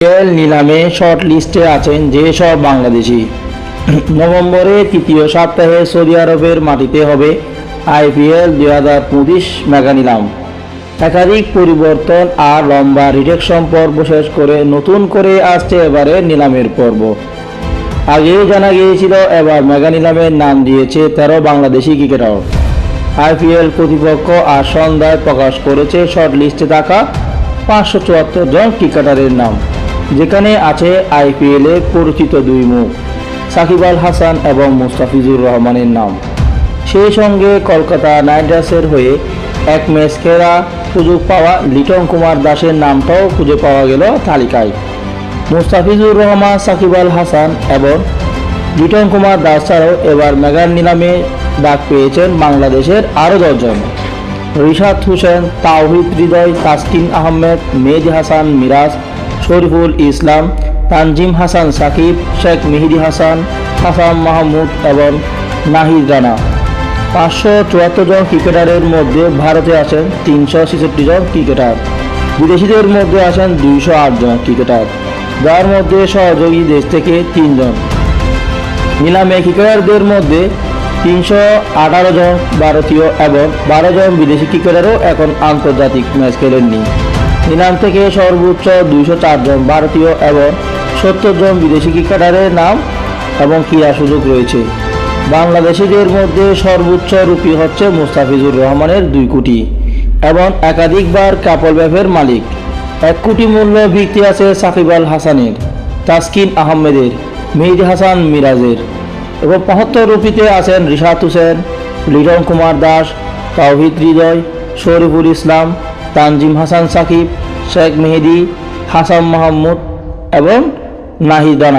IPL নিলামে short লিস্টে আছেন যেসব বাংলাদেশি। নভেম্বরে তৃতীয় সপ্তাহে সৌদি আরবের মাটিতে হবে আইপিএল 2025 মেগা নিলাম। একাধিক পরিবর্তন আর লম্বা রিজেকশন পর্ব শেষ করে নতুন করে আসছে এবারে নিলামের পর্ব। আগেই জানা গিয়েছিল এবার মেগা নিলামের নাম দিয়েছে 13 বাংলাদেশি ক্রিকেটার। আইপিএল কর্তৃপক্ষ আজ সন্ধ্যায় প্রকাশ করেছে শর্ট লিস্টে থাকা 574 জন ক্রিকেটারের নাম, যেখানে আছে আইপিএলে পরিচিত দুই মুখ সাকিব আল হাসান এবং মুস্তাফিজুর রহমানের নাম। সেই সঙ্গে কলকাতা নাইট রাইডার্সের হয়ে এক ম্যাচ খেলা সুযোগ পাওয়া লিটন কুমার দাসের নামটাও খুঁজে পাওয়া গেল তালিকায়। মুস্তাফিজুর রহমান, সাকিব আল হাসান এবং লিটন কুমার দাস ছাড়াও এবার মেগা নিলামে ডাক পেয়েছেন বাংলাদেশের আরও 10 জন। রিশাদ হোসেন, তাওহিদ হৃদয়, তাসকিন আহমেদ, মেহেদী হাসান মিরাজ, শরীফুল ইসলাম, তানজিম হাসান সাকিব, শেখ মেহেদী হাসান, হাসান মাহমুদ এবং নাহিদ রানা। 574 জন ক্রিকেটারের মধ্যে ভারতে আছেন 366 জন ক্রিকেটার। বিদেশিদের মধ্যে আছেন 208 জন ক্রিকেটার, যার মধ্যে সহযোগী দেশ থেকে 3 জন। নিলামে ক্রিকেটারদের মধ্যে 318 জন ভারতীয় এবং 12 জন বিদেশি ক্রিকেটারও এখন আন্তর্জাতিক ম্যাচ খেলেননি। নিলাম থেকে সর্বোচ্চ 204 জন ভারতীয় এবং 70 জন বিদেশি ক্রিকেটারের নাম এবং ক্রীড়া সুযোগ রয়েছে। বাংলাদেশিদের মধ্যে সর্বোচ্চ রুপি হচ্ছে মুস্তাফিজুর রহমানের 2 কোটি এবং একাধিকবার কাপল ব্যাপের মালিক। 1 কোটি মূল্য ভিত্তি আছে সাকিব আল হাসানের, তাসকিন আহমেদের, মেহেদী হাসান মিরাজের এবং 75 রুপিতে আছেন রিশাদ হোসেন, লিটন কুমার দাস, তাওহিদ হৃদয়, শরীফুল ইসলাম, তানজিম হাসান সাকিব, শেখ মেহেদী, হাসান মাহমুদ এবং নাহিদ রানা।